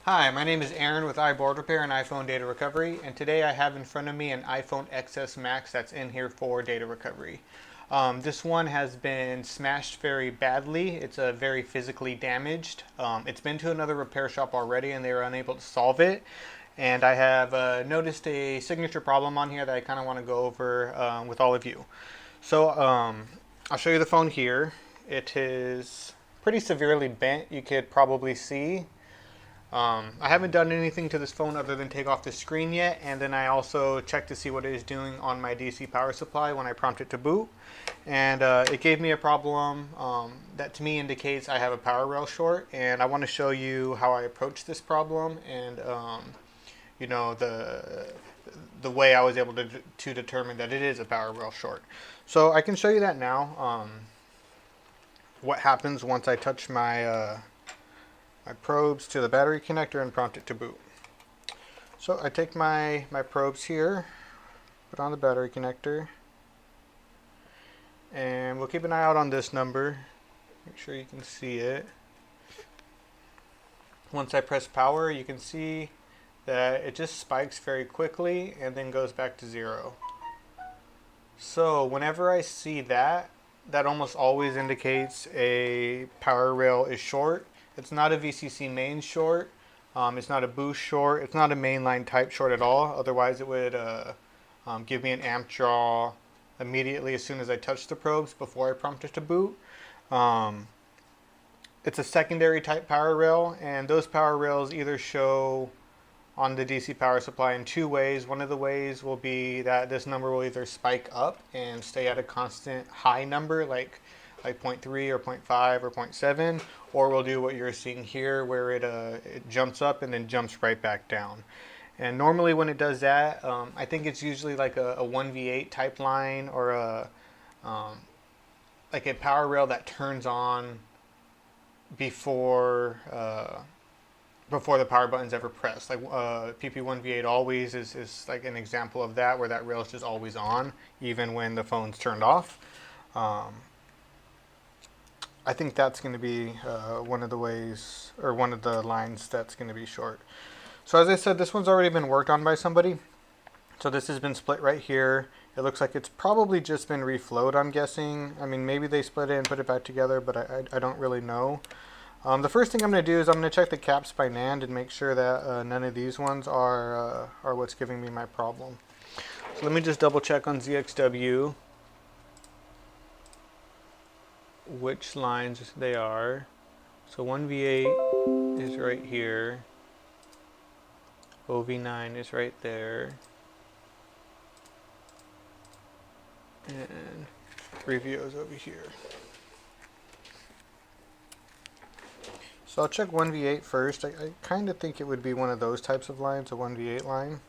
Hi, my name is Aaron with iBoard Repair and iPhone Data Recovery, and today I have in front of me an iPhone XS Max that's in here for data recovery. This one has been smashed very badly. It's very physically damaged. It's been to another repair shop already and they were unable to solve it. And I have noticed a signature problem on here that I kind of want to go over with all of you. So I'll show you the phone here. It is pretty severely bent, you could probably see. I haven't done anything to this phone other than take off the screen yet, and then I also checked to see what it is doing on my DC power supply when I prompt it to boot, and it gave me a problem that to me indicates I have a power rail short, and I want to show you how I approach this problem and you know the way I was able to determine that it is a power rail short. So I can show you that now. What happens once I touch my probes to the battery connector and prompt it to boot. So I take my probes here, put on the battery connector, and we'll keep an eye out on this number. Make sure you can see it. Once I press power, you can see that it just spikes very quickly and then goes back to 0. So whenever I see that, that almost always indicates a power rail is short. It's not a VCC main short. It's not a boost short. It's not a mainline type short at all. Otherwise, it would give me an amp draw immediately as soon as I touch the probes before I prompt it to boot. It's a secondary type power rail, and those power rails either show on the DC power supply in two ways. One of the ways will be that this number will either spike up and stay at a constant high number, like 0.3 or 0.5 or 0.7, or we'll do what you're seeing here where it jumps up and then jumps right back down. And normally when it does that, I think it's usually like a 1v8 type line or like a power rail that turns on before the power button's ever pressed. Like PP1V8 always is like an example of that, where that rail is just always on even when the phone's turned off. I think that's going to be one of the ways, or one of the lines that's going to be short. So as I said, this one's already been worked on by somebody. So this has been split right here. It looks like it's probably just been reflowed, I'm guessing. I mean, maybe they split it and put it back together, but I don't really know. The first thing I'm going to do is I'm going to check the caps by NAND and make sure that none of these ones are what's giving me my problem. So let me just double check on ZXW which lines they are. So 1V8 is right here. OV9 is right there. And 3VO is over here. So I'll check 1V8 first. I kind of think it would be one of those types of lines, a 1V8 line.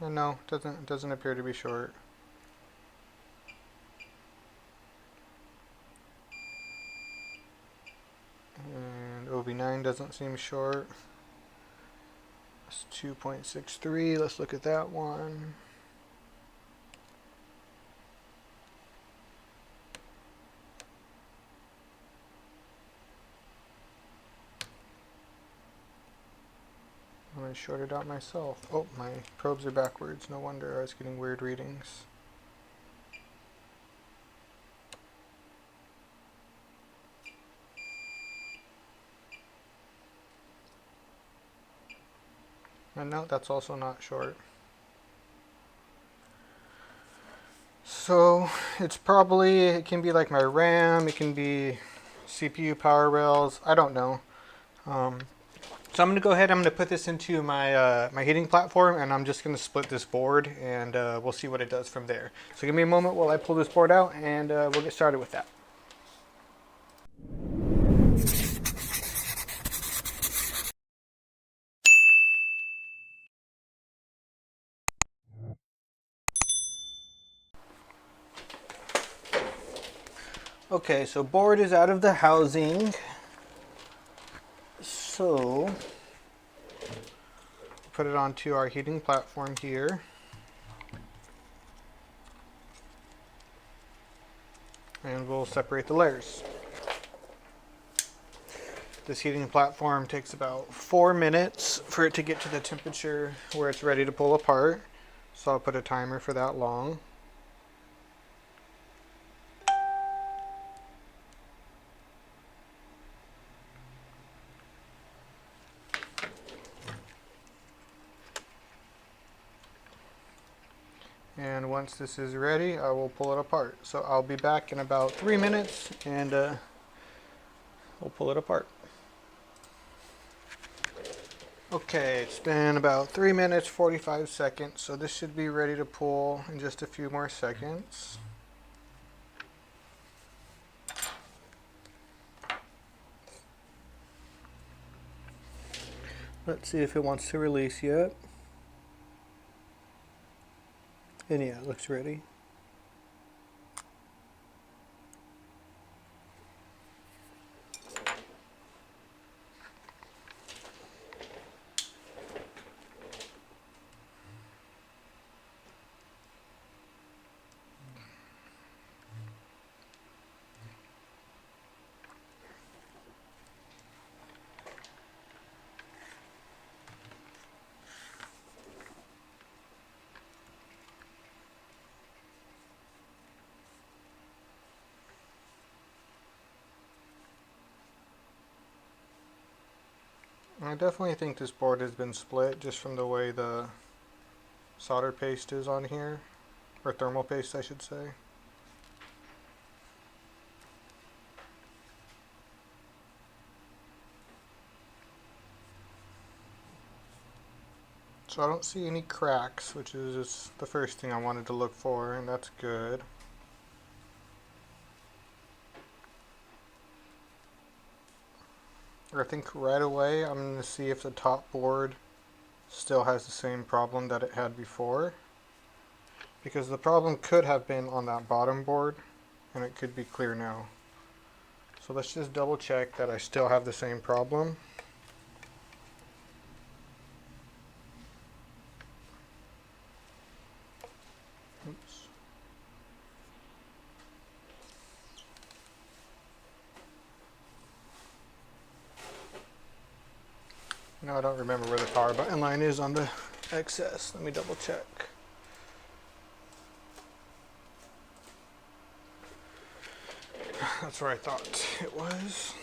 And no, it doesn't appear to be short. And OV9 doesn't seem short. It's 2.63. Let's look at that one. I shorted out myself. Oh, my probes are backwards. No wonder I was getting weird readings. And no, that's also not short. So it's probably, it can be like my RAM, it can be CPU power rails, I don't know. So I'm going to go ahead, I'm going to put this into my my heating platform, and I'm just going to split this board, and we'll see what it does from there. So give me a moment while I pull this board out, and we'll get started with that. Okay, so board is out of the housing. So put it onto our heating platform here. and we'll separate the layers. This heating platform takes about 4 minutes for it to get to the temperature where it's ready to pull apart. So I'll put a timer for that long. And once this is ready, I will pull it apart. So I'll be back in about 3 minutes and we'll pull it apart. Okay, it's been about 3 minutes, 45 seconds, so this should be ready to pull in just a few more seconds. Let's see if it wants to release yet. And yeah, it looks ready. I definitely think this board has been split just from the way the solder paste is on here, or thermal paste I should say. So I don't see any cracks, which is just the first thing I wanted to look for, and that's good. I think right away I'm going to see if the top board still has the same problem that it had before, because the problem could have been on that bottom board and it could be clear now. So let's just double check that I still have the same problem. Oops. No, I don't remember where the power button line is on the XS. Let me double check. That's where I thought it was.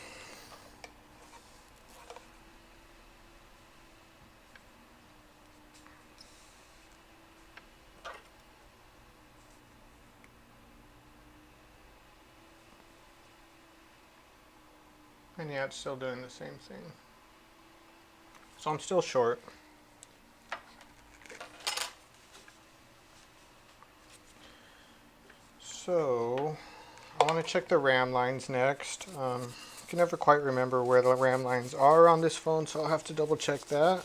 And yeah, it's still doing the same thing. So I'm still short. So I want to check the RAM lines next. I can never quite remember where the RAM lines are on this phone, so I'll have to double check that.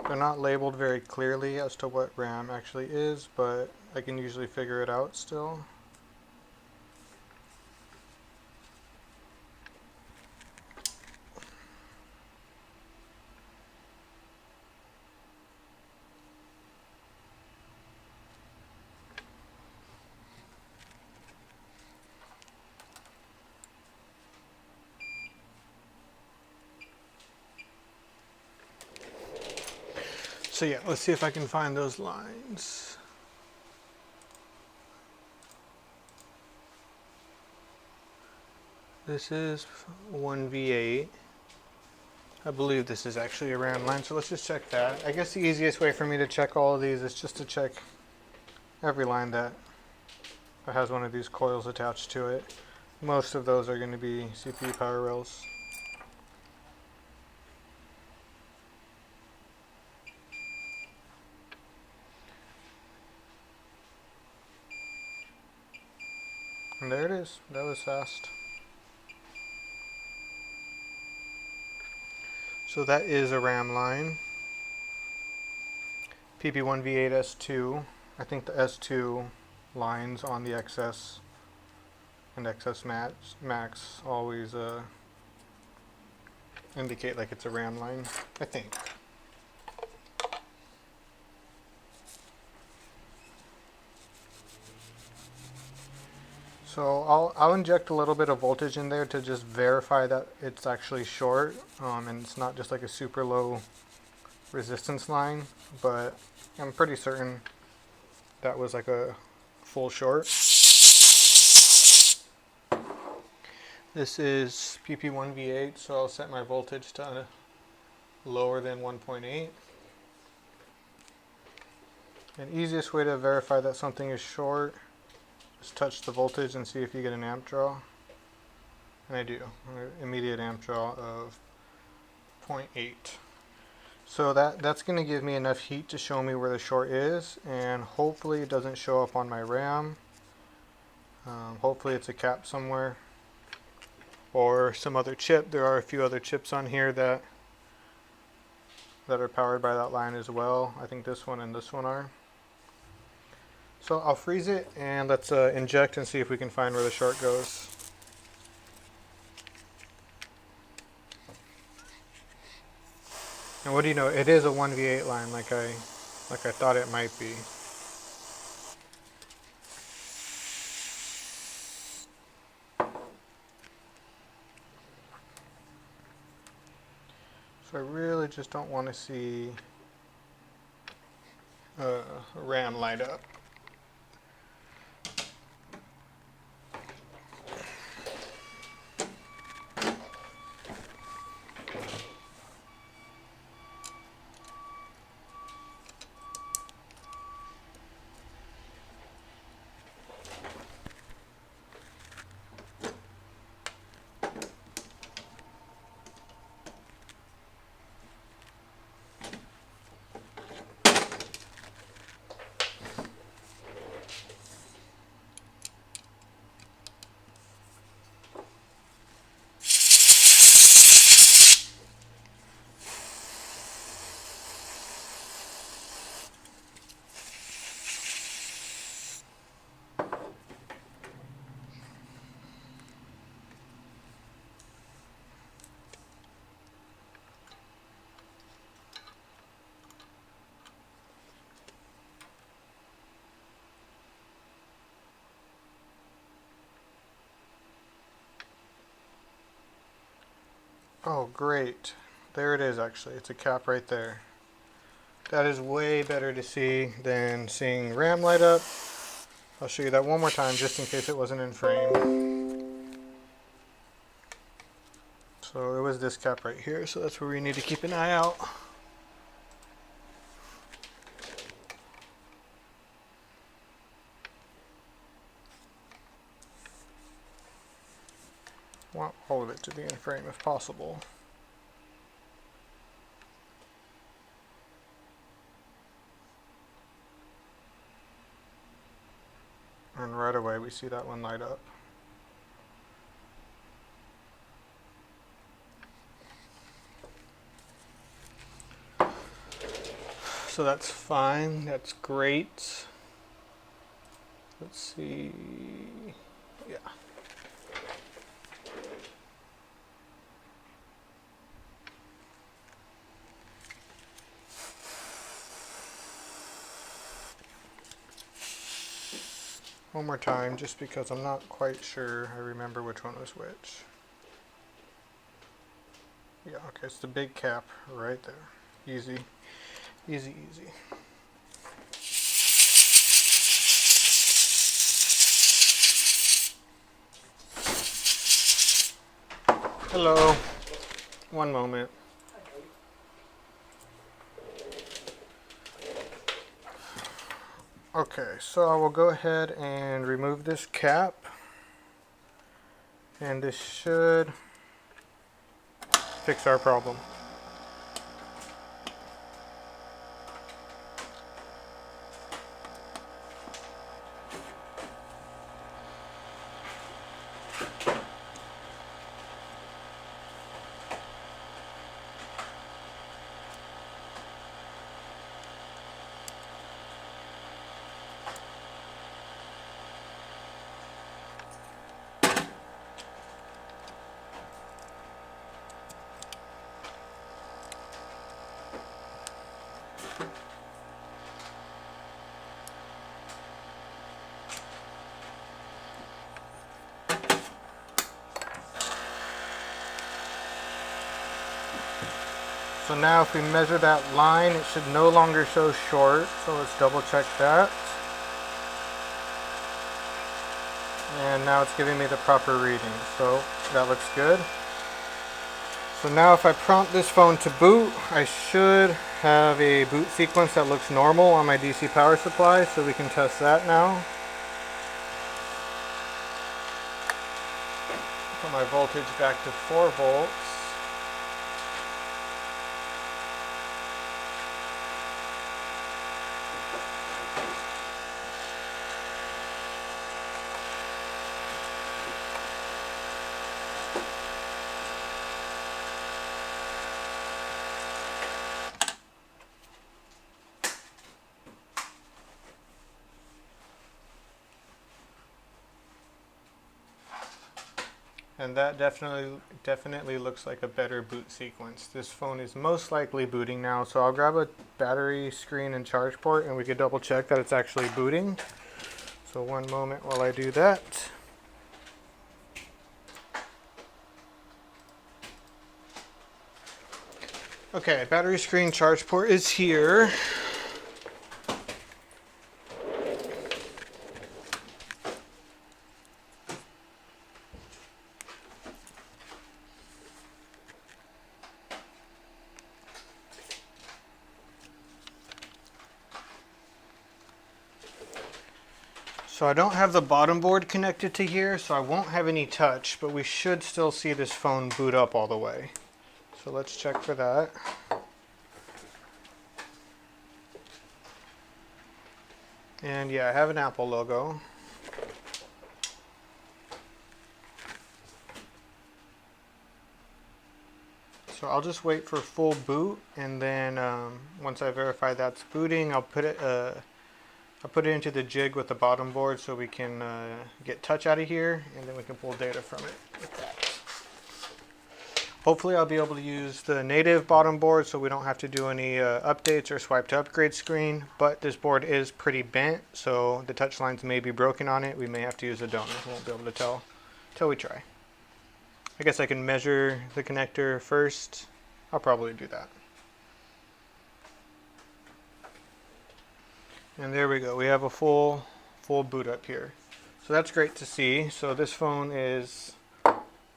They're not labeled very clearly as to what RAM actually is, but I can usually figure it out still. So yeah, let's see if I can find those lines. This is 1V8. I believe this is actually a RAM line, so let's just check that. I guess the easiest way for me to check all of these is just to check every line that has one of these coils attached to it. Most of those are going to be CPU power rails. And there it is. That was fast. So that is a RAM line. PP1V8S2. I think the S2 lines on the XS and XS Max always indicate like it's a RAM line, I think. So I'll inject a little bit of voltage in there to just verify that it's actually short, and it's not just like a super low resistance line, but I'm pretty certain that was like a full short. This is PP1V8, so I'll set my voltage to lower than 1.8. An easiest way to verify that something is short is touch the voltage and see if you get an amp draw. And I do. Immediate amp draw of 0.8. So that's going to give me enough heat to show me where the short is, and hopefully it doesn't show up on my RAM. Hopefully it's a cap somewhere or some other chip. There are a few other chips on here that are powered by that line as well. I think this one and this one are. So I'll freeze it and let's inject and see if we can find where the short goes. And what do you know? It is a 1V8 line like I thought it might be. So I really just don't want to see RAM light up. Oh, great. There it is actually. It's a cap right there. That is way better to see than seeing RAM light up. I'll show you that one more time just in case it wasn't in frame. So it was this cap right here, so that's where we need to keep an eye out. Want all of it to be in frame if possible. And right away we see that one light up. So that's fine, that's great. Let's see, yeah. One more time, just because I'm not quite sure I remember which one was which. Yeah, okay, it's the big cap right there. Easy, easy, easy. Hello, one moment. Okay, so I will go ahead and remove this cap, and this should fix our problem. So now if we measure that line, it should no longer show short. So let's double check that. And now it's giving me the proper reading. So that looks good. So now if I prompt this phone to boot, I should have a boot sequence that looks normal on my DC power supply. So we can test that now. Put my voltage back to 4 volts. And that definitely looks like a better boot sequence. This phone is most likely booting now, so I'll grab a battery, screen, and charge port, and we can double check that it's actually booting. So one moment while I do that. Okay, battery, screen, charge port is here. So I don't have the bottom board connected to here, so I won't have any touch, but we should still see this phone boot up all the way. So let's check for that. And yeah, I have an Apple logo. So I'll just wait for full boot, and then once I verify that's booting, I'll put it into the jig with the bottom board so we can get touch out of here, and then we can pull data from it with that. Hopefully I'll be able to use the native bottom board so we don't have to do any updates or swipe to upgrade screen, but this board is pretty bent, so the touch lines may be broken on it. We may have to use a donor. We won't be able to tell till we try. I guess I can measure the connector first. I'll probably do that. And there we go. We have a full boot up here. So that's great to see. So this phone is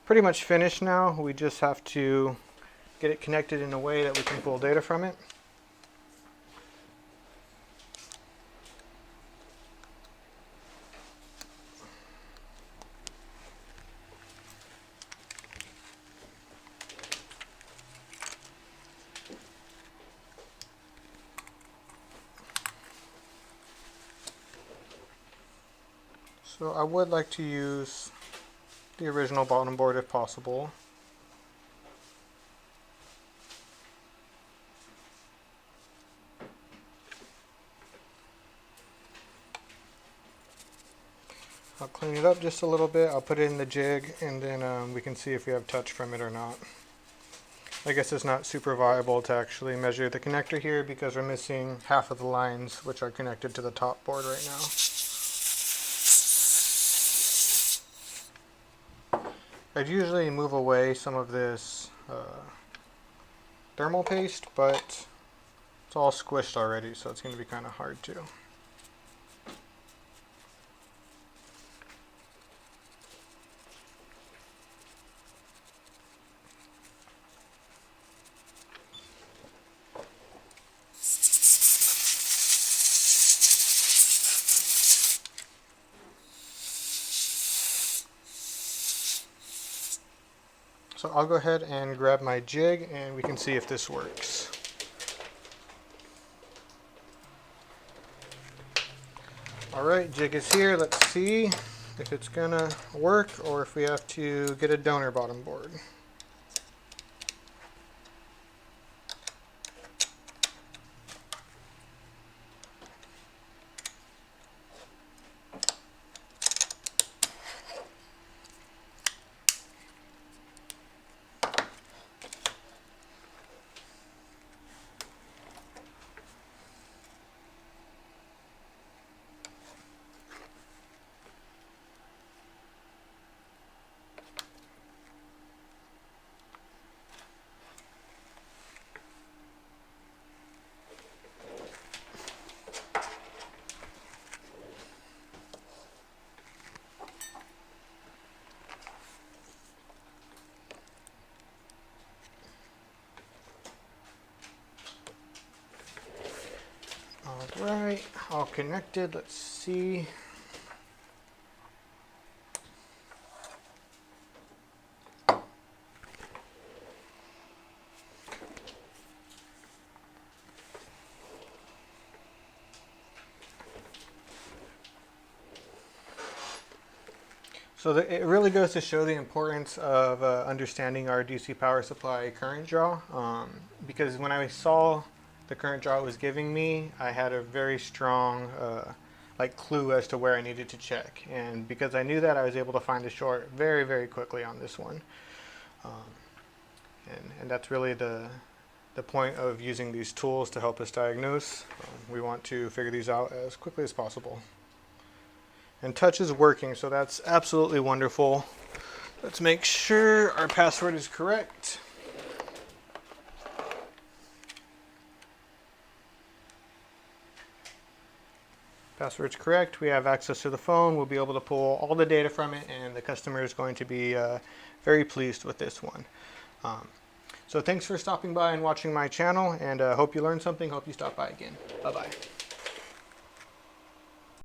pretty much finished now. We just have to get it connected in a way that we can pull data from it. So I would like to use the original bottom board if possible. I'll clean it up just a little bit. I'll put it in the jig, and then we can see if we have touch from it or not. I guess it's not super viable to actually measure the connector here because we're missing half of the lines which are connected to the top board right now. I'd usually move away some of this thermal paste, but it's all squished already, so it's going to be kind of hard to. So I'll go ahead and grab my jig and we can see if this works. Alright, jig is here. Let's see if it's gonna work or if we have to get a donor bottom board. right, all connected. Let's see. So it really goes to show the importance of understanding our DC power supply current draw, because when I saw the current draw it was giving me, I had a very strong clue as to where I needed to check, and because I knew that, I was able to find a short very, very quickly on this one, and that's really the point of using these tools to help us diagnose. We want to figure these out as quickly as possible. And touch is working, so that's absolutely wonderful. Let's make sure our password is correct. Password's correct. We have access to the phone. We'll be able to pull all the data from it, and the customer is going to be very pleased with this one. So thanks for stopping by and watching my channel, and hope you learned something. Hope you stop by again. Bye-bye.